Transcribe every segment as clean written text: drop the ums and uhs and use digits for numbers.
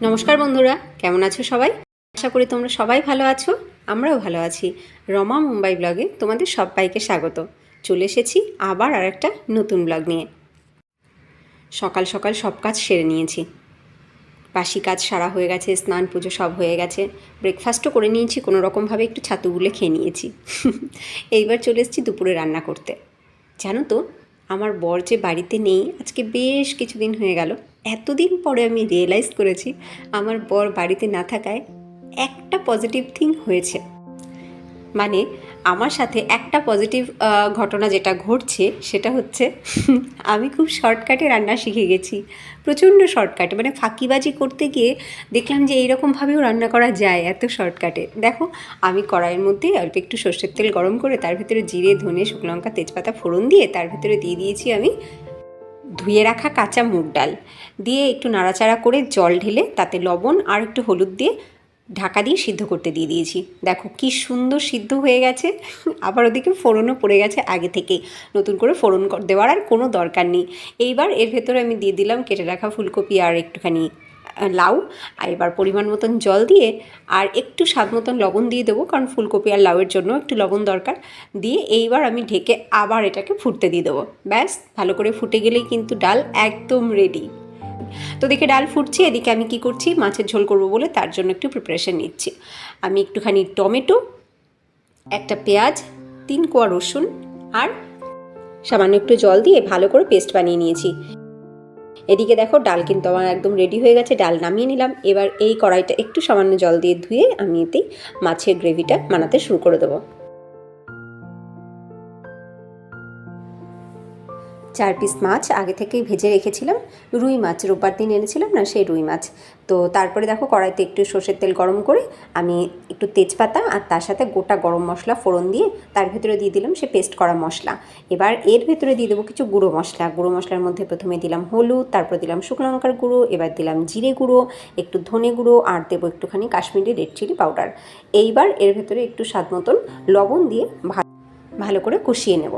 নমস্কার বন্ধুরা, কেমন আছো সবাই? আশা করি তোমরা সবাই ভালো আছো। আমরাও ভালো আছি। রমা মুম্বাই ব্লগে তোমাদের সবাইকে স্বাগত। চলে এসেছি আবার আরেকটা নতুন ব্লগ নিয়ে। সকাল সকাল সব কাজ সেরে নিয়েছি। বাসি কাজ সারা হয়ে গেছে, স্নান পুজো সব হয়ে গেছে, ব্রেকফাস্টও করে নিয়েছি, কোনো রকমভাবে একটু ছাতু গুলে খেয়ে নিয়েছি। এইবার চলে এসেছি দুপুরে রান্না করতে। জানো তো, আমার বর যে বাড়িতে নেই, আজকে বেশ কিছুদিন হয়ে গেল। এতদিন পরে আমি রিয়েলাইজ করেছি আমার বর বাড়িতে না থাকায় একটা পজিটিভ থিং হয়েছে। মানে আমার সাথে একটা পজিটিভ ঘটনা যেটা ঘটছে সেটা হচ্ছে আমি খুব শর্টকাটে রান্না শিখে গেছি। প্রচণ্ড শর্টকাটে, মানে ফাঁকিবাজি করতে গিয়ে দেখলাম যে এইরকমভাবেও রান্না করা যায় এত শর্টকাটে। দেখো, আমি কড়াইয়ের মধ্যে অল্প একটু সর্ষের তেল গরম করে তার ভিতরে জিরে, ধনে, শুকনো লঙ্কা, তেজপাতা ফোড়ন দিয়ে তার ভিতরে দিয়ে দিয়েছি আমি ধুয়ে রাখা কাঁচা মুগ ডাল। দিয়ে একটু নাড়াচাড়া করে জল ঢেলে তাতে লবণ আর একটু হলুদ দিয়ে ঢাকা দিয়ে সিদ্ধ করতে দিয়ে দিয়েছি। দেখো কি সুন্দর সিদ্ধ হয়ে গেছে। আবার ওদিকে ফোড়নও পড়ে গেছে আগে থেকে, নতুন করে ফোড়ন দেওয়ার আর কোনো দরকার নেই। এইবার এর ভেতরে আমি দিয়ে দিলাম কেটে রাখা ফুলকপি আর একটুখানি লাউ। আর এবার পরিমাণ মতন জল দিয়ে আর একটু স্বাদ মতন লবণ দিয়ে দেবো, কারণ ফুলকপি আর লাউয়ের জন্য একটু লবণ দরকার। দিয়ে এইবার আমি ঢেকে আবার এটাকে ফুটতে দিয়ে দেবো। ব্যাস, ভালো করে ফুটে গেলেই কিন্তু ডাল একদম রেডি। তো দেখে ডাল ফুটছে, এদিকে আমি কি করছি, মাছের ঝোল করব বলে তার জন্য একটু প্রিপারেশন নিচ্ছি। আমি একটুখানি টমেটো, একটা পেঁয়াজ, 3 কোয়া রসুন আর সামান্য একটু জল দিয়ে ভালো করে পেস্ট বানিয়ে নিয়েছি। এদিকে দেখো ডাল কিন্তু আমার একদম রেডি হয়ে গেছে, ডাল নামিয়ে নিলাম। এবার এই কড়াইটা একটু সামান্য জল দিয়ে ধুয়ে আমি এতেই মাছের গ্রেভিটা বানাতে শুরু করে দেবো। 4 পিস মাছ আগে থেকেই ভেজে রেখেছিলাম, রুই মাছ, রোববার দিন এনেছিলাম না, সেই রুই মাছ। তো তারপরে দেখো কড়াইতে একটু সর্ষের তেল গরম করে আমি একটু তেজপাতা আর তার সাথে গোটা গরম মশলা ফোড়ন দিয়ে তার ভেতরে দিয়ে দিলাম সে পেস্ট করা মশলা। এবার এর ভেতরে দিয়ে দেবো কিছু গুঁড়ো মশলা। গুঁড়ো মশলার মধ্যে প্রথমে দিলাম হলুদ, তারপর দিলাম শুকনো লঙ্কার গুঁড়ো, এবার দিলাম জিরে গুঁড়ো, একটু ধনে গুঁড়ো আর দেবো একটুখানি কাশ্মীরি রেড চিলি পাউডার। এইবার এর ভেতরে একটু স্বাদ মতন লবণ দিয়ে ভালো করে কষিয়ে নেব।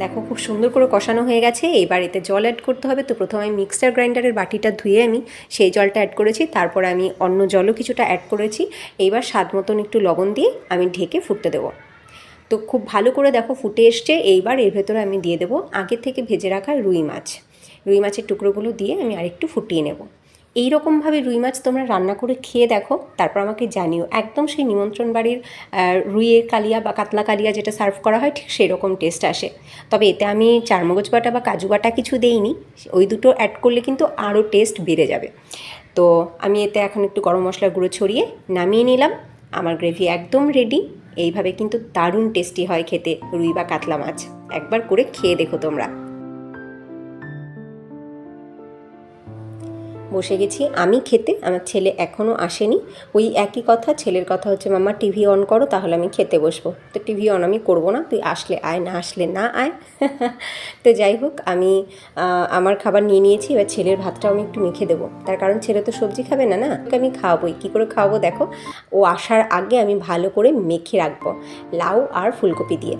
দেখো খুব সুন্দর করে কষানো হয়ে গেছে। এবার এতে জল অ্যাড করতে হবে। তো প্রথমে আমি মিক্সচার গ্রাইন্ডারের বাটিটা ধুয়ে আমি সেই জলটা অ্যাড করেছি, তারপরে আমি অন্য জলও কিছুটা অ্যাড করেছি। এইবার স্বাদ মতন একটু লবণ দিয়ে আমি ঢেকে ফুটতে দেবো। তো খুব ভালো করে দেখো ফুটে এসছে। এইবার এর ভেতরে আমি দিয়ে দেবো আগে থেকে ভেজে রাখা রুই মাছ। রুই মাছের টুকরোগুলো দিয়ে আমি আরেকটু ফুটিয়ে নেব। এই রকমভাবে রুই মাছ তোমরা রান্না করে খেয়ে দেখো, তারপর আমাকে জানিও। একদম সেই নিমন্ত্রণ বাড়ির রুইয়ের কালিয়া বা কাতলা কালিয়া যেটা সার্ভ করা হয়, ঠিক সেই রকম টেস্ট আসে। তবে এতে আমি চারমগজ বাটা বা কাজু বাটা কিছু দেইনি, ওই দুটো অ্যাড করলে কিন্তু আরও টেস্ট বেড়ে যাবে। তো আমি এতে এখন একটু গরম মশলার গুঁড়ো ছড়িয়ে নামিয়ে নিলাম। আমার গ্রেভি একদম রেডি। এইভাবে কিন্তু দারুণ টেস্টি হয় খেতে রুই বা কাতলা মাছ। একবার করে খেয়ে দেখো তোমরা। বসে গেছি আমি খেতে, আমার ছেলে এখনও আসেনি। ওই একই কথা, ছেলের কথা হচ্ছে মাম্মা টিভি অন করো, তাহলে আমি খেতে বসবো। তো টিভি অন আমি করবো না, তুই আসলে আয়, না আসলে না আয়। তো যাই হোক, আমি আমার খাবার নিয়ে নিয়েছি। এবার ছেলের ভাতটাও আমি একটু মেখে দেবো, তার কারণ ছেলে তো সবজি খাবে না, না আমি খাওয়াবোই। কী করে খাওয়াবো দেখো, ও আসার আগে আমি ভালো করে মেখে রাখবো লাউ আর ফুলকপি দিয়ে।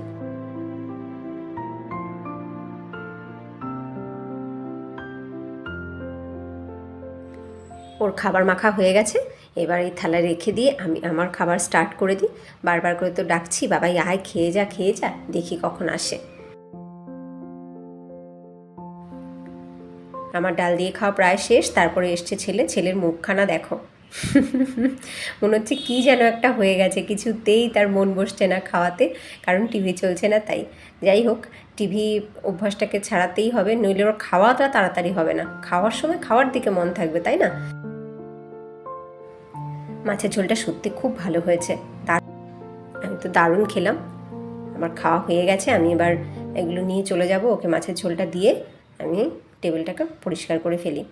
ওর খাবার মাখা হয়ে গেছে। এবার এই থালায় রেখে দিয়ে আমি আমার খাবার স্টার্ট করে দিই। বারবার করে তো ডাকছি, বাবাই আয় খেয়ে যা খেয়ে যা, দেখি কখন আসে। আমার ডাল দিয়ে খাওয়া প্রায় শেষ। তারপরে এসছে ছেলে, ছেলের মুখখানা দেখো। মনে হচ্ছে কী যেন একটা হয়ে গেছে, কিছুতেই তার মন বসছে না খাওয়াতে, কারণ টিভি চলছে না তাই। যাই হোক, টিভি অভ্যাসটাকে ছাড়াতেই হবে, নইলে ওর খাওয়াটা তাড়াতাড়ি হবে না। খাওয়ার সময় খাওয়ার দিকে মন থাকবে, তাই না? মাছের ঝোলটা সত্যি খুব ভালো হয়েছে। আমি তো দারুণ খেলাম। আমার খাওয়া হয়ে গেছে, আমি এবার এগুলো নিয়ে চলে যাব। ওকে মাছের ঝোলটা দিয়ে আমি টেবিলটাকে পরিষ্কার করে ফেলি।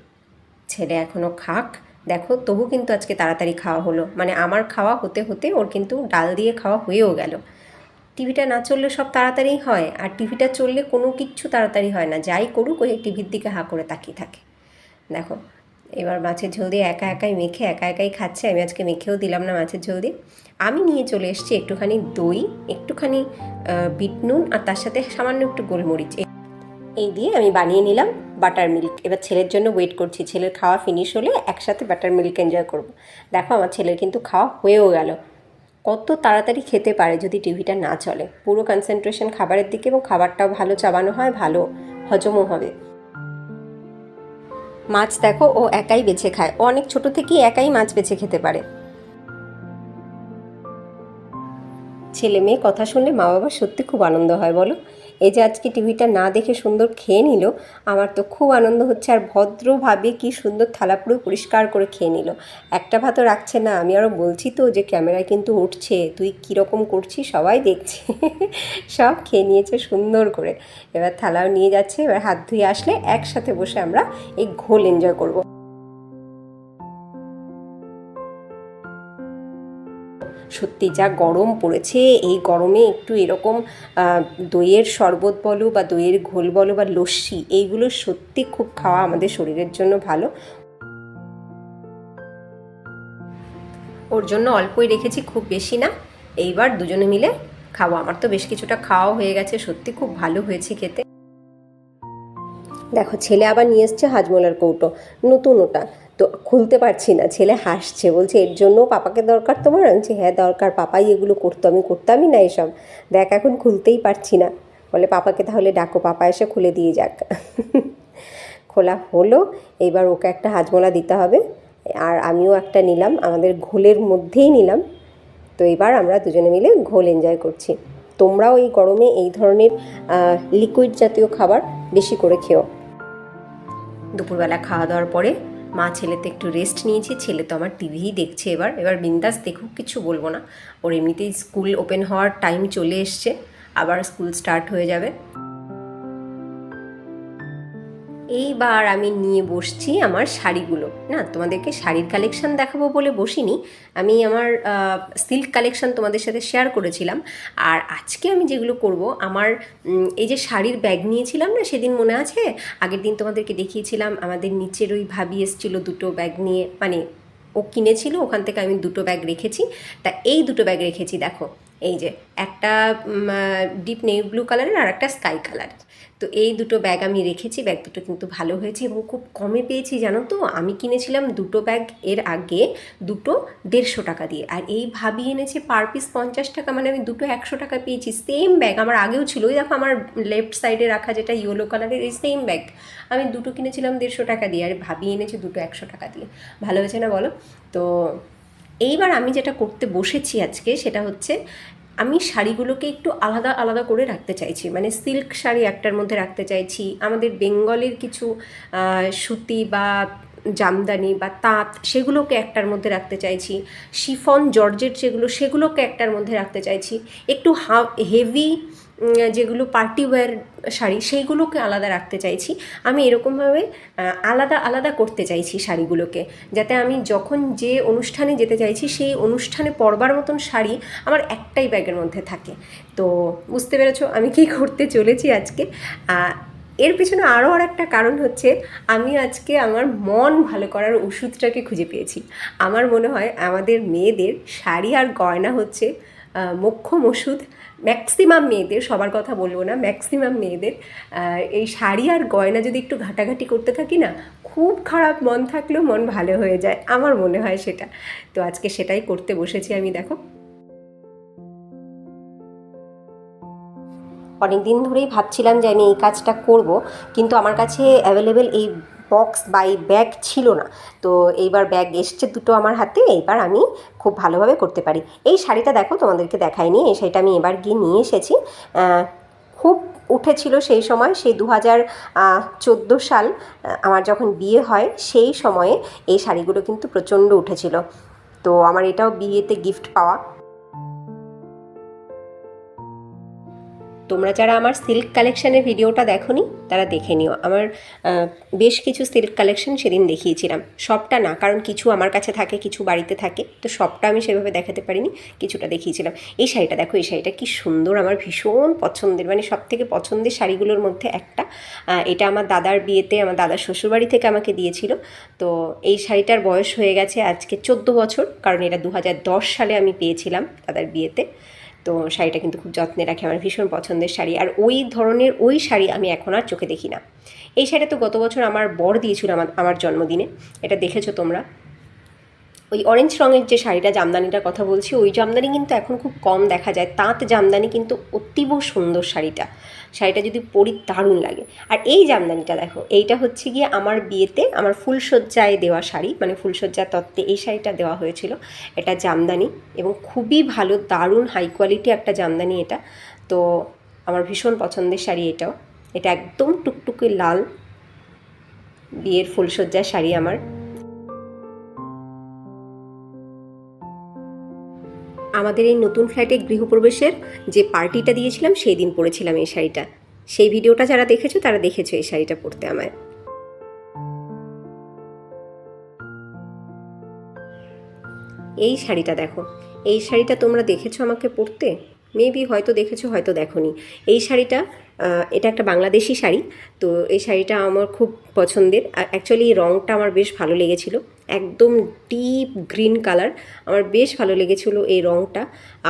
ছেলে এখনও খাক। দেখো তবু কিন্তু আজকে তাড়াতাড়ি খাওয়া হলো, মানে আমার খাওয়া হতে হতে ওর কিন্তু ডাল দিয়ে খাওয়া হয়েও গেল। টিভিটা না চললে সব তাড়াতাড়ি হয়, আর টিভিটা চললে কোনো কিচ্ছু তাড়াতাড়ি হয় না। যাই করুক, ওই টিভির দিকে হাঁ করে তাকিয়ে থাকে। দেখো এবার মাছের ঝোল দিয়ে একা একাই মেখে একা একাই খাচ্ছে, আমি আজকে মেখেও দিলাম না মাছের ঝোল দিয়ে। আমি নিয়ে চলে এসেছি একটুখানি দই, একটুখানি বিট নুন, আর তার সাথে সামান্য একটু গোলমরিচ। এই দিয়ে আমি বানিয়ে নিলাম বাটার মিল্ক। এবার ছেলের জন্য ওয়েট করছি, ছেলের খাওয়া ফিনিশ হলে একসাথে বাটার মিল্ক এনজয় করব। দেখো আমার ছেলের কিন্তু খাওয়া হয়েও গেল। কত তাড়াতাড়ি খেতে পারে যদি টিভিটা না চলে, পুরো কনসেন্ট্রেশন খাবারের দিকে, এবং খাবারটাও ভালো চাবানো হয়, ভালো হজমও হবে। মাছ দেখো ও একাই বেছে খায়, ও অনেক ছোট থেকেই একাই মাছ বেছে খেতে পারে। ছেলে মেয়ে কথা শুনলে মা বাবার সত্যি খুব আনন্দ হয় বলো। এই যে আজকে টিভিটা না দেখে সুন্দর খেয়ে নিল, আমার তো খুব আনন্দ হচ্ছে। আর ভদ্রভাবে কি সুন্দর থালা পুরো পরিষ্কার করে খেয়ে নিল, একটা ভাতও রাখছে না। আমি আরও বলছি তো যে ক্যামেরায় কিন্তু উঠছে, তুই কীরকম করছিস সবাই দেখছে। সব খেয়ে নিয়েছে সুন্দর করে। এবার থালাও নিয়ে যাচ্ছে, এবার হাত ধুয়ে আসলে একসাথে বসে আমরা এই ঘোল এনজয় করব। সত্যি যা গরম পড়েছে, এই গরমে একটু এরকম দইয়ের শরবত বলো বা দইয়ের ঘোল বলো বা লস্যি, এইগুলো সত্যি খুব খাওয়া আমাদের শরীরের জন্য ভালো। ওর জন্য অল্পই রেখেছি, খুব বেশি না। এইবার দুজনে মিলে খাবো। আমার তো বেশ কিছুটা খাওয়া হয়ে গেছে, সত্যি খুব ভালো হয়েছে খেতে। দেখো ছেলে আবার নিয়ে এসছে হাজমোলার কৌটো, নতুন ওটা। তো খুলতে পারছি না, ছেলে হাসছে, বলছে এর জন্য পাপাকে দরকার তোমার? আমি হ্যাঁ দরকার, পাপাই এগুলো করতো, আমি করতামই না এসব। দেখ এখন খুলতেই পারছি না। বলে পাপাকে তাহলে ডাকো, পাপা এসে খুলে দিয়ে যাক। খোলা হলো, এইবার ওকে একটা হাজমোলা দিতে হবে। আর আমিও একটা নিলাম, আমাদের ঘোলের মধ্যেই নিলাম। তো এবার আমরা দুজনে মিলে ঘোল এনজয় করছি। তোমরাও এই গরমে এই ধরনের লিকুইড জাতীয় খাবার বেশি করে খেও। দুপুরবেলা খাওয়া দাওয়ার পরে মা ছেলেতে একটু রেস্ট নিয়েছি। ছেলে তো আমার টিভিই দেখছে, এবার বিন্দাস দেখুক, কিছু বলবো না। ওর এমনিতেই স্কুল ওপেন হওয়ার টাইম চলে এসছে, আবার স্কুল স্টার্ট হয়ে যাবে। এইবার আমি নিয়ে বসছি আমার শাড়িগুলো। না, তোমাদেরকে শাড়ির কালেকশান দেখাবো বলে বসিনি, আমি আমার সিল্ক কালেকশান তোমাদের সাথে শেয়ার করেছিলাম। আর আজকে আমি যেগুলো করব, আমার এই যে শাড়ির ব্যাগ নিয়েছিলাম না সেদিন, মনে আছে? আগের দিন তোমাদেরকে দেখিয়েছিলাম, আমাদের নিচের ওই ভাবি এসেছিলো দুটো ব্যাগ নিয়ে, মানে ও কিনেছিল, ওখান থেকে আমি দুটো ব্যাগ রেখেছি। তা এই দুটো ব্যাগ রেখেছি দেখো, এই যে একটা ডিপ নেভি ব্লু কালারের আর একটা স্কাই কালারের। তো এই দুটো ব্যাগ আমি রেখেছি। ব্যাগ দুটো কিন্তু ভালো হয়েছে এবং খুব কমে পেয়েছি, জানো তো। আমি কিনেছিলাম দুটো ব্যাগ এর আগে দুটো 150 টাকা দিয়ে, আর এই ভাবি এনেছে পার পিস 50 টাকা, মানে আমি দুটো 100 টাকা পেয়েছি। সেম ব্যাগ আমার আগেও ছিল, ওই দেখো আমার লেফট সাইডে রাখা যেটা ইয়েলো কালারের, এই সেম ব্যাগ আমি দুটো কিনেছিলাম 150 টাকা দিয়ে, আর ভাবি এনেছে দুটো 100 টাকা দিয়ে। ভালো হয়েছে না বলো? তো এইবার আমি যেটা করতে বসেছি আজকে, সেটা হচ্ছে আমি শাড়িগুলোকে একটু আলাদা আলাদা করে রাখতে চাইছি। মানে সিল্ক শাড়ি একটার মধ্যে রাখতে চাইছি, আমাদের বেঙ্গলের কিছু সুতি বা জামদানি বা তাঁত, সেগুলোকে একটার মধ্যে রাখতে চাইছি, শিফন জর্জেট যেগুলো, সেগুলোকে একটার মধ্যে রাখতে চাইছি, একটু হেভি যেগুলো পার্টি ওয়্যার শাড়ি, সেইগুলোকে আলাদা রাখতে চাইছি। আমি এরকমভাবে আলাদা আলাদা করতে চাইছি শাড়িগুলোকে, যাতে আমি যখন যে অনুষ্ঠানে যেতে চাইছি সেই অনুষ্ঠানে পরবার মতন শাড়ি আমার একটাই ব্যাগের মধ্যে থাকে। তো বুঝতে পেরেছো আমি কী করতে চলেছি আজকে। এর পিছনে আরও একটা কারণ হচ্ছে, আমি আজকে আমার মন ভালো করার ওষুধটাকে খুঁজে পেয়েছি। আমার মনে হয় আমাদের মেয়েদের শাড়ি আর গয়না হচ্ছে মোক্ষম ওষুধ। ম্যাক্সিমাম মেয়েদের, সবার কথা বলবো না, ম্যাক্সিমাম মেয়েদের এই শাড়ি আর গয়না যদি একটু ঘাটাঘাটি করতে থাকি না, খুব খারাপ মন থাকলেও মন ভালো হয়ে যায়, আমার মনে হয় সেটা। তো আজকে সেটাই করতে বসেছি আমি। দেখো অনেক দিন ধরেই ভাবছিলাম যে আমি এই কাজটা করব, কিন্তু আমার কাছে অ্যাভেলেবেল এই বক্স বা এই ব্যাগ ছিল না। তো এইবার ব্যাগ এসছে দুটো আমার হাতে, এইবার আমি খুব ভালোভাবে করতে পারি। এই শাড়িটা দেখো, তোমাদেরকে দেখাইনি, এই শাড়িটা আমি এবার গিয়ে নিয়ে এসেছি। খুব উঠেছিল সেই সময়, সেই 2014 সাল আমার যখন বিয়ে হয়, সেই সময়ে এই শাড়িগুলো কিন্তু প্রচণ্ড উঠেছিল। তো আমার এটাও বিয়েতে গিফট পাওয়া। তোমরা যারা আমার সিল্ক কালেকশানের ভিডিওটা দেখোনি তারা দেখে নিও। আমার বেশ কিছু সিল্ক কালেকশন সেদিন দেখিয়েছিলাম, সবটা না, কারণ কিছু আমার কাছে থাকে, কিছু বাড়িতে থাকে, তো সবটা আমি সেভাবে দেখাতে পারিনি, কিছুটা দেখিয়েছিলাম। এই শাড়িটা দেখো, এই শাড়িটা কি সুন্দর, আমার ভীষণ পছন্দের, মানে সব থেকে পছন্দের শাড়িগুলোর মধ্যে একটা। এটা আমার দাদার বিয়েতে আমার দাদার শ্বশুরবাড়ি থেকে আমাকে দিয়েছিল। তো এই শাড়িটার বয়স হয়ে গেছে আজকে 14 বছর, কারণ এটা 2010 সালে আমি পেয়েছিলাম দাদার বিয়েতে। তো শাড়িটা কিন্তু খুব যত্নে রাখে, আমার ভীষণ পছন্দের শাড়ি। আর ওই ধরনের ওই শাড়ি আমি এখন আর চোখে দেখি না। এই শাড়িটা তো গত বছর আমার বর দিয়েছিল আমার জন্মদিনে, এটা দেখেছো তোমরা। ওই অরেঞ্জ রঙের যে শাড়িটা, জামদানিটার কথা বলছি, ওই জামদানি কিন্তু এখন খুব কম দেখা যায়, তাঁত জামদানি কিন্তু অতীব সুন্দর শাড়িটা যদি পরি দারুণ লাগে। আর এই জামদানিটা দেখো, এইটা হচ্ছে গিয়ে আমার বিয়েতে আমার ফুলসজ্জায় দেওয়া শাড়ি, মানে ফুলসজ্জার তত্ত্বে এই শাড়িটা দেওয়া হয়েছিল। এটা জামদানি এবং খুবই ভালো, দারুণ হাই কোয়ালিটি একটা জামদানি এটা। তো আমার ভীষণ পছন্দের শাড়ি এটাও। এটা একদম টুকটুকে লাল বিয়ের ফুলসজ্জার শাড়ি আমার। আমাদের এই নতুন ফ্ল্যাটে গৃহপ্রবেশের যে পার্টিটা দিয়েছিলাম সেই দিন পরেছিলাম এই শাড়িটা। সেই ভিডিওটা যারা দেখেছো তারা দেখেছো এই শাড়িটা পরতে আমায়। এই শাড়িটা দেখো, এই শাড়িটা তোমরা দেখেছো আমাকে পরতে, মেবি হয়তো দেখেছো হয়তো দেখোনি। এই শাড়িটা এটা একটা বাংলাদেশি শাড়ি। তো এই শাড়িটা আমার খুব পছন্দের, আর অ্যাকচুয়ালি এই রঙটা আমার বেশ ভালো লেগেছিলো, একদম ডিপ গ্রিন কালার, আমার বেশ ভালো লেগেছিলো এই রঙটা।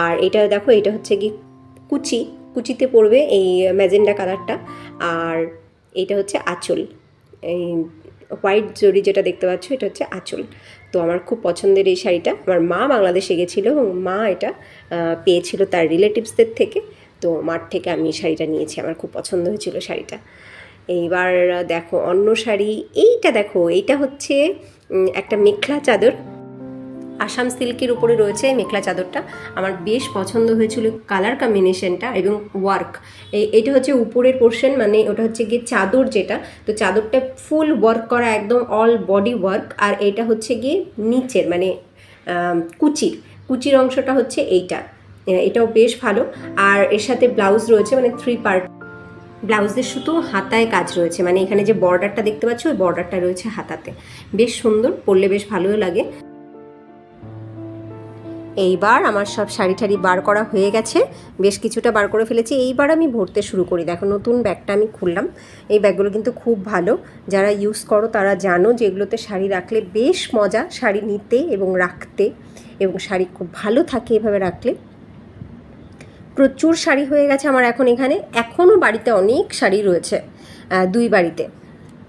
আর এটা দেখো, এটা হচ্ছে কি কুচিতে পড়বে এই ম্যাজেন্ডা কালারটা। আর এইটা হচ্ছে আঁচল, এই হোয়াইট জরি যেটা দেখতে পাচ্ছ এটা হচ্ছে আঁচল। তো আমার খুব পছন্দের এই শাড়িটা। আমার মা বাংলাদেশে গেছিলো এবং মা এটা পেয়েছিল তার রিলেটিভসদের থেকে, তো মার থেকে আমি এই শাড়িটা নিয়েছি, আমার খুব পছন্দ হয়েছিল শাড়িটা। এইবার দেখো অন্য শাড়ি, এইটা দেখো, এইটা হচ্ছে একটা মেখলা চাদর, আসাম সিল্কের উপরে রয়েছে মেখলা চাদরটা। আমার বেশ পছন্দ হয়েছিল কালার কম্বিনেশনটা এবং ওয়ার্ক। এটা হচ্ছে উপরের পোর্শন, মানে ওটা হচ্ছে গিয়ে চাদর যেটা, তো চাদরটা ফুল ওয়ার্ক করা, একদম অল বডি ওয়ার্ক। আর এটা হচ্ছে গিয়ে নিচের মানে কুচির অংশটা হচ্ছে এটাও বেশ ভালো। আর এর সাথে ব্লাউজ রয়েছে, মানে 3 পার্ট ব্লাউজের শুধু হাতায় কাজ রয়েছে, মানে এখানে যে বর্ডারটা দেখতে পাচ্ছ ওই বর্ডারটা রয়েছে হাতাতে, বেশ সুন্দর, পরলে বেশ ভালোও লাগে। এইবার আমার সব শাড়ি ঠাড়ি বার করা হয়ে গেছে, বেশ কিছুটা বার করে ফেলেছি। এইবার আমি ভরতে শুরু করি। দেখো নতুন ব্যাগটা আমি খুললাম, এই ব্যাগগুলো কিন্তু খুব ভালো, যারা ইউজ করো তারা জানো যে এগুলোতে শাড়ি রাখলে বেশ মজা, শাড়ি নিতে এবং রাখতে, এবং শাড়ি খুব ভালো থাকে এভাবে রাখলে। প্রচুর শাড়ি হয়ে গেছে আমার এখন এখানে, এখনও বাড়িতে অনেক শাড়ি রয়েছে, 2 বাড়িতে।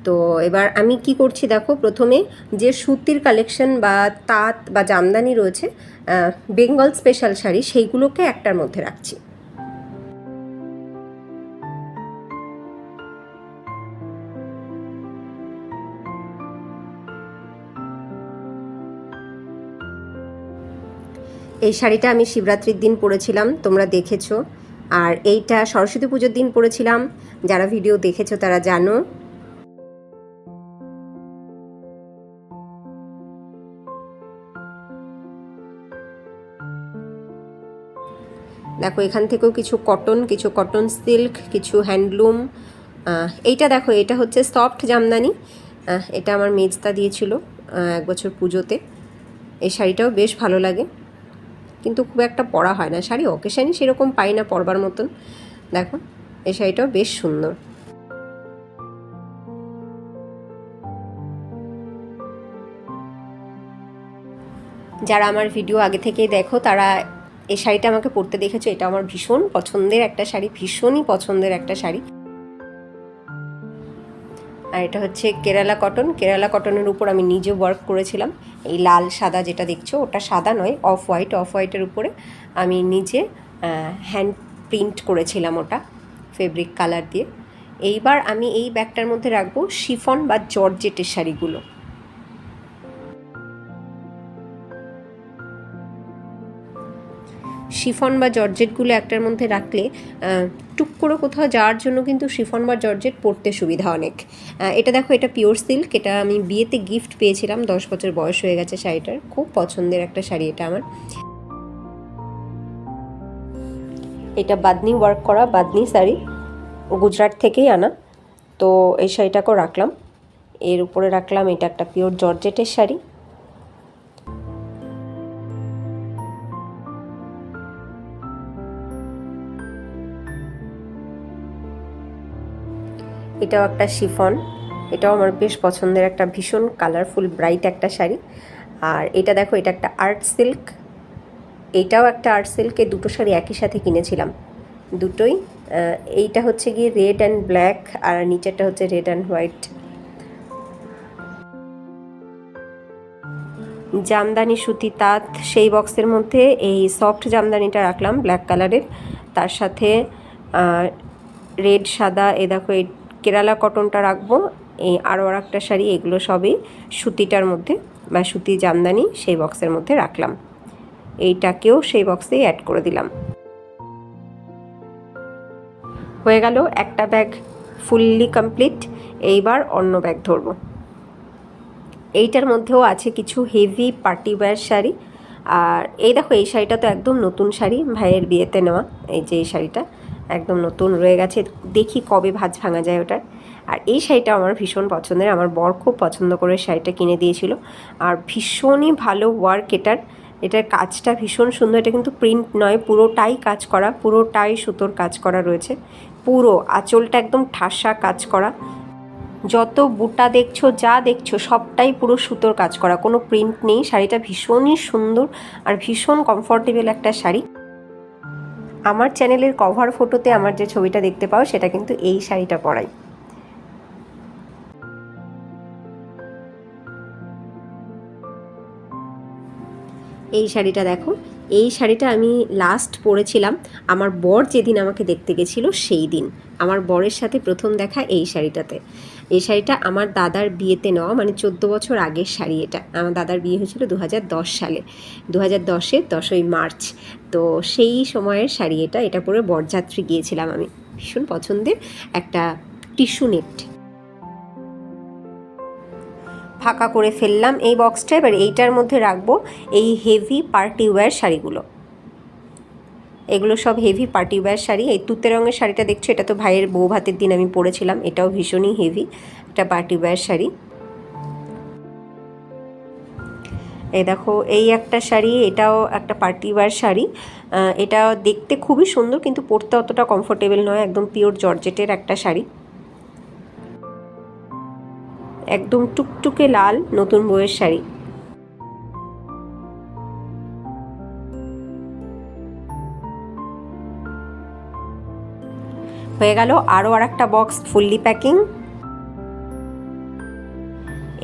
তো এবার আমি কি করছি দেখো, প্রথমে যে সুতির কালেকশন বা তাঁত বা জামদানি রয়েছে, বেঙ্গল স্পেশাল শাড়ি, সেইগুলোকে একটার মধ্যে রাখছি। এই শাড়িটা আমি শিবরাত্রির দিন পরেছিলাম, তোমরা দেখেছো। আর এইটা সরস্বতী পুজোর দিন পরেছিলাম, যারা ভিডিও দেখেছো তারা জানো। দেখো এখান থেকেও কিছু কটন সিল্ক, কিছু হ্যান্ডলুম। এইটা দেখো, এটা হচ্ছে সফট জামদানি, এটা আমার মেজদা দিয়েছিল 1 বছর পুজোতে। এই শাড়িটাও বেশ ভালো লাগে, কিন্তু খুব একটা পরা হয় না, শাড়ি অকেশানি সেরকম পাই না পরবার মতন। দেখো এই শাড়িটাও বেশ সুন্দর। যারা আমার ভিডিও আগে থেকেই দেখো তারা এই শাড়িটা আমাকে পরতে দেখেছো, এটা আমার ভীষণ পছন্দের একটা শাড়ি, ভীষণই পছন্দের একটা শাড়ি। আর এটা হচ্ছে কেরালা কটনের উপর আমি নিজে ওয়ার্ক করেছিলাম। এই লাল সাদা যেটা দেখছো ওটা সাদা নয়, অফ হোয়াইটের উপরে আমি নিজে হ্যান্ড প্রিন্ট করেছিলাম ওটা ফেব্রিক কালার দিয়ে। এইবার আমি এই ব্যাগটার মধ্যে রাখবো শিফন বা জর্জেটের শাড়িগুলো। শিফন বা জর্জেটগুলো একটার মধ্যে রাখলে টুক করে কোথাও যাওয়ার জন্য কিন্তু শিফন বা জর্জেট পরতে সুবিধা অনেক। এটা দেখো, এটা পিওর সিল্ক, এটা আমি বিয়েতে গিফট পেয়েছিলাম, 10 বছর বয়স হয়ে গেছে শাড়িটার, খুব পছন্দের একটা শাড়ি এটা আমার। এটা বাদনি ওয়ার্ক করা বাদনি শাড়ি, গুজরাট থেকেই আনা। তো এই শাড়িটাকেও রাখলাম। এর উপরে রাখলাম এটা একটা পিওর জর্জেটের শাড়ি। এটাও একটা শিফন, এটাও আমার বেশ পছন্দের একটা ভীষণ কালারফুল ব্রাইট একটা শাড়ি। আর এটা দেখো, এটা একটা আর্ট সিল্ক, এইটাও একটা আর্ট সিল্ক। এই দুটো শাড়ি একই সাথে কিনেছিলাম দুটোই। এইটা হচ্ছে গিয়ে রেড অ্যান্ড ব্ল্যাক, আর নিচেরটা হচ্ছে রেড অ্যান্ড হোয়াইট। জামদানি সুতি তাঁত, সেই বক্সের মধ্যে এই সফট জামদানিটা রাখলাম ব্ল্যাক কালারের, তার সাথে রেড সাদা, এ দেখো এই কেরালা কটনটা রাখবো। এই আরও একটা শাড়ি, এগুলো সবই সুতিটার মধ্যে বা সুতি জামদানি, সেই বক্সের মধ্যে রাখলাম। এইটাকেও সেই বক্সেই অ্যাড করে দিলাম। হয়ে গেল একটা ব্যাগ ফুললি কমপ্লিট। এইবার অন্য ব্যাগ ধরবো। এইটার মধ্যেও আছে কিছু হেভি পার্টি ওয়্যার শাড়ি। আর এই দেখো, এই শাড়িটা তো একদম নতুন শাড়ি, ভাইয়ের বিয়েতে নেওয়া। এই যে এই শাড়িটা একদম নতুন রয়ে গেছে, দেখি কবে ভাঁজ ভাঙা যায় ওটার। আর এই শাড়িটা আমার ভীষণ পছন্দের, আমার বর খুব পছন্দ করে শাড়িটা কিনে দিয়েছিল। আর ভীষণই ভালো ওয়ার্ক এটার কাজটা ভীষণ সুন্দর। এটা কিন্তু প্রিন্ট নয়, পুরোটাই কাজ করা, পুরোটাই সুতোর কাজ করা রয়েছে। পুরো আঁচলটা একদম ঠাসা কাজ করা, যত বুটা দেখছো যা দেখছো সবটাই পুরো সুতোর কাজ করা, কোনো প্রিন্ট নেই। শাড়িটা ভীষণই সুন্দর আর ভীষণ কমফোর্টেবল একটা শাড়ি। আমার চ্যানেলের কভার ফটোতে আমার যে ছবিটা দেখতে পাও সেটা কিন্তু এই শাড়িটা পরাই। এই শাড়িটা দেখো, এই শাড়িটা আমি লাস্ট পরেছিলাম আমার বর যেদিন আমাকে দেখতে গেছিলো সেই দিন। আমার বরের সাথে প্রথম দেখা এই শাড়িটাতে। এই শাড়িটা আমার দাদার বিয়েতে নেওয়া, মানে 14 বছর আগের শাড়ি এটা। আমার দাদার বিয়ে হয়েছিল 2010 সালে, 2010-এর 10ই মার্চ। তো সেই সময়ের শাড়ি এটা পরে বরযাত্রী গিয়েছিলাম আমি। ভীষণ পছন্দের একটা টিস্যু নেট। ফাঁকা করে ফেললাম এই বক্সটা। এবার এইটার মধ্যে রাখবো এই হেভি পার্টি ওয়্যার শাড়িগুলো। এগুলো সব হেভি পার্টি ওয়্যার শাড়ি। এই তুতে রঙের শাড়িটা দেখছো, এটা তো ভাইয়ের বউ ভাতের দিন আমি পরেছিলাম। এটাও ভীষণই হেভি একটা পার্টি ওয়্যার শাড়ি। এই দেখো, এই একটা শাড়ি, এটাও একটা পার্টি ওয়্যার শাড়ি। এটা দেখতে খুবই সুন্দর কিন্তু পরতে অতটা কমফোর্টেবল নয়, একদম পিওর জর্জেটের একটা শাড়ি, একদম টুকটুকে লাল, নতুন বউয়ের শাড়ি। হয়ে গেল আরও একটা বক্স ফুললি প্যাকিং।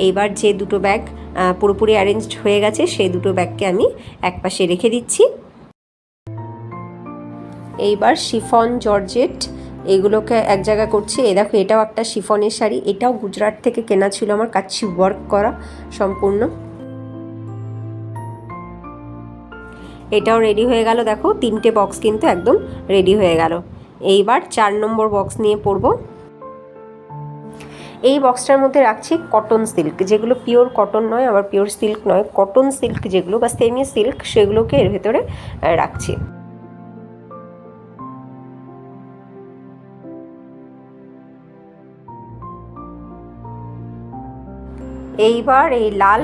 এইবার যে দুটো ব্যাগ পুরোপুরি অ্যারেঞ্জড হয়ে গেছে, সেই দুটো ব্যাগকে আমি একপাশে রেখে দিচ্ছি। এইবার শিফন, জর্জেট এগুলোকে এক জায়গা করছি। এই দেখো, এটাও একটা শিফনের শাড়ি, এটাও গুজরাট থেকে কেনা ছিল আমার, কাচ্চি ওয়ার্ক করা সম্পূর্ণ। এটাও রেডি হয়ে গেল। দেখো, 3টে বক্স কিন্তু একদম রেডি হয়ে গেল। এইবার 4 নম্বর বক্স নিয়ে পড়ব। এই বক্সটার মধ্যে রাখছি কটন সিল্ক, যেগুলো পিওর কটন নয় আবার পিওর সিল্ক নয়, কটন সিল্ক যেগুলো বা সেমি সিল্ক, সেগুলোকে এর ভেতরে রাখছি। এইবার এই লাল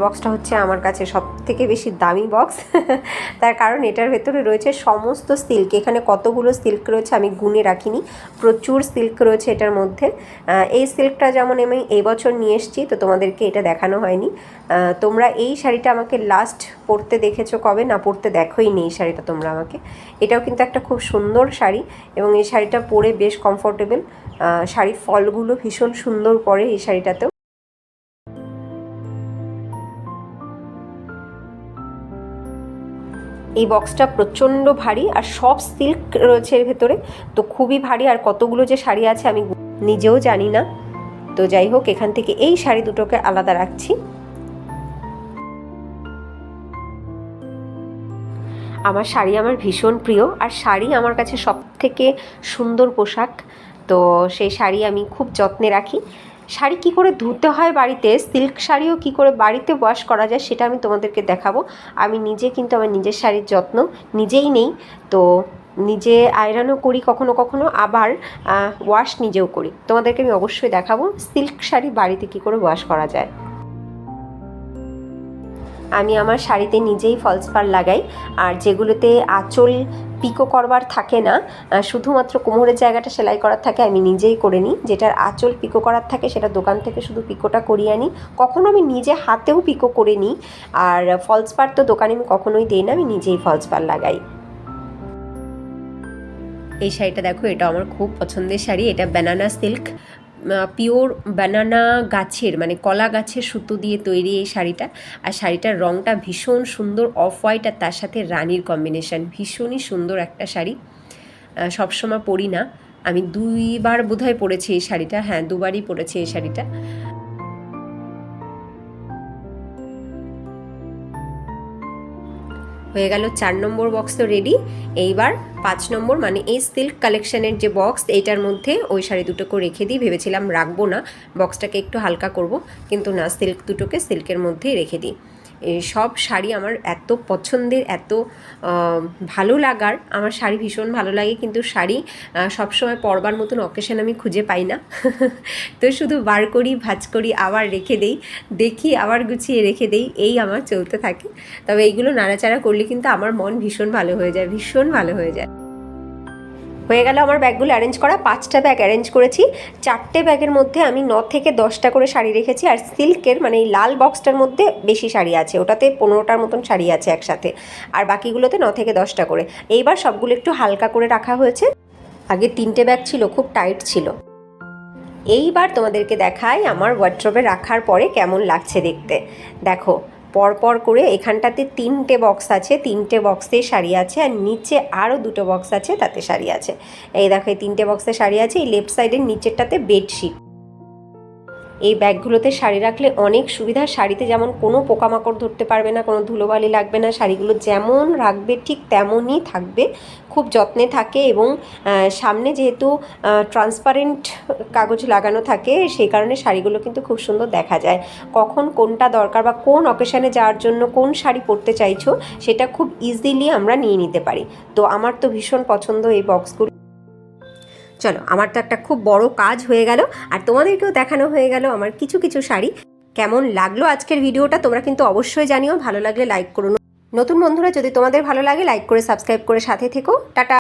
বক্সটা হচ্ছে আমার কাছে সব থেকে বেশি দামি বক্স। তার কারণ এটার ভেতরে রয়েছে সমস্ত সিল্ক। এখানে কতগুলো সিল্ক রয়েছে আমি গুনে রাখিনি, প্রচুর সিল্ক রয়েছে এটার মধ্যে। এই সিল্কটা যেমন আমি এই বছর নিয়ে এসেছি, তো তোমাদেরকে এটা দেখানো হয়নি। তোমরা এই শাড়িটা আমাকে লাস্ট পরতে দেখেছো কবে? না, পরতে দেখোই নি এই শাড়িটা তোমরা আমাকে। এটাও কিন্তু একটা খুব সুন্দর শাড়ি এবং এই শাড়িটা পরে বেশ কমফোর্টেবল। শাড়ির ফলগুলো ভীষণ সুন্দর পরে এই শাড়িটাতেও। এই বক্সটা প্রচণ্ড ভারী আর সব সিল্ক রয়েছে এর ভেতরে, তো খুবই ভারী। আর কতগুলো যে শাড়ি আছে আমি নিজেও জানি না। তো যাই হোক, এখান থেকে এই শাড়ি দুটোকে আলাদা রাখছি। আমার শাড়ি আমার ভীষণ প্রিয়, আর শাড়ি আমার কাছে সব থেকে সুন্দর পোশাক। তো সেই শাড়ি আমি খুব যত্নে রাখি। শাড়ি কী করে ধুতে হয় বাড়িতে, সিল্ক শাড়িও কী করে বাড়িতে ওয়াশ করা যায় সেটা আমি তোমাদেরকে দেখাবো। আমি নিজে কিন্তু আমার নিজের শাড়ির যত্ন নিজেই নেই। তো নিজে আয়রনও করি কখনো কখনো, আবার ওয়াশ নিজেও করি। তোমাদেরকে আমি অবশ্যই দেখাবো সিল্ক শাড়ি বাড়িতে কী করে ওয়াশ করা যায়। আমি আমার শাড়িতে নিজেই ফলস পাড় লাগাই, আর যেগুলোতে আঁচল পিকো করবার থাকে না, শুধুমাত্র কোমরের জায়গাটা সেলাই করার থাকে, আমি নিজেই করে নিই। যেটার আঁচল পিকো করার থাকে সেটা দোকান থেকে শুধু পিকোটা করিয়ে আনি। কখনো আমি নিজে হাতেও পিকো করে নিই, আর ফলস পাড় তো দোকানে আমি কখনোই দিই না, আমি নিজেই ফলস পাড় লাগাই। এই শাড়িটা দেখো, এটা আমার খুব পছন্দের শাড়ি। এটা ব্যানানা সিল্ক, পিওর ব্যানানা গাছের মানে কলা গাছের সুতো দিয়ে তৈরি এই শাড়িটা। আর শাড়িটার রঙটা ভীষণ সুন্দর, অফ হোয়াইট আর তার সাথে রানির কম্বিনেশন, ভীষণই সুন্দর একটা শাড়ি। সবসময় পরি না, আমি 2বার বোধহয় পরেছি এই শাড়িটা, হ্যাঁ 2বারই পরেছি এই শাড়িটা। হয়ে গেল 4 নম্বর বক্স তো রেডি। এইবার 5 নম্বর মানে এই সিল্ক কালেকশনের যে বক্স, এইটার মধ্যে ওই শাড়ি দুটোকে রেখে দিই। ভেবেছিলাম রাখবো না, বক্সটাকে একটু হালকা করব, কিন্তু না, সিল্ক দুটোকে সিল্কের মধ্যেই রেখে দিই। এই সব শাড়ি আমার এত পছন্দের, এত ভালো লাগার, আমার শাড়ি ভীষণ ভালো লাগে, কিন্তু শাড়ি সবসময় পরবার মতন অকেশন আমি খুঁজে পাই না। তো শুধু বার করি, ভাঁজ করি, আবার রেখে দেই, দেখি আবার গুছিয়ে রেখে দেই, এই আমার চলতে থাকে। তবে এইগুলো নাড়াচাড়া করলে কিন্তু আমার মন ভীষণ ভালো হয়ে যায়, ভীষণ ভালো হয়ে যায়। হয়ে গেল আমার ব্যাগগুলো অ্যারেঞ্জ করা। 5টা ব্যাগ অ্যারেঞ্জ করেছি। 4টে ব্যাগের মধ্যে আমি 9 থেকে 10টা করে শাড়ি রেখেছি, আর সিল্কের মানে এই লাল বক্সটার মধ্যে বেশি শাড়ি আছে, ওটাতে 15টার মতন শাড়ি আছে একসাথে, আর বাকিগুলোতে 9 থেকে 10টা করে। এইবার সবগুলো একটু হালকা করে রাখা হয়েছে। আগে 3টে ব্যাগ ছিল, খুব টাইট ছিল। এইবার তোমাদেরকে দেখাই আমার ওয়ার্ড্রবে রাখার পরে কেমন লাগছে দেখতে। দেখো, পরপর করে এখানটাতে 3টে বক্স আছে, 3টে বক্সে শাড়ি আছে, আর নিচে আরও 2টো বক্স আছে, তাতে শাড়ি আছে। এই দেখো, এই 3টে বক্সে শাড়ি আছে। এই লেফট সাইডের নিচেরটাতে বেডশিট। এই ব্যাগগুলোতে শাড়ি রাখলে অনেক সুবিধা। শাড়িতে যেমন কোনো পোকামাকড় ধরতে পারবে না, কোনো ধুলোবালি লাগবে না, শাড়িগুলো যেমন রাখবে ঠিক তেমনই থাকবে, খুব যত্নে থাকে। এবং সামনে যেহেতু ট্রান্সপারেন্ট কাগজ লাগানো থাকে, সেই কারণে শাড়িগুলো কিন্তু খুব সুন্দর দেখা যায়। কখন কোনটা দরকার বা কোন অকেশানে যাওয়ার জন্য কোন শাড়ি পরতে চাইছো, সেটা খুব ইজিলি আমরা নিয়ে নিতে পারি। তো আমার তো ভীষণ পছন্দ এই বক্সগুলো। চলো, আমার তো একটা খুব বড় কাজ হয়ে গেল, আর তোমাদেরকেও দেখানো হয়ে গেল আমার কিছু কিছু শাড়ি। কেমন লাগলো আজকের ভিডিওটা তোমরা কিন্তু অবশ্যই জানিও। ভালো লাগলে লাইক করো। নতুন বন্ধুরা, যদি তোমাদের ভালো লাগে লাইক করে সাবস্ক্রাইব করে সাথে থেকো। টাটা।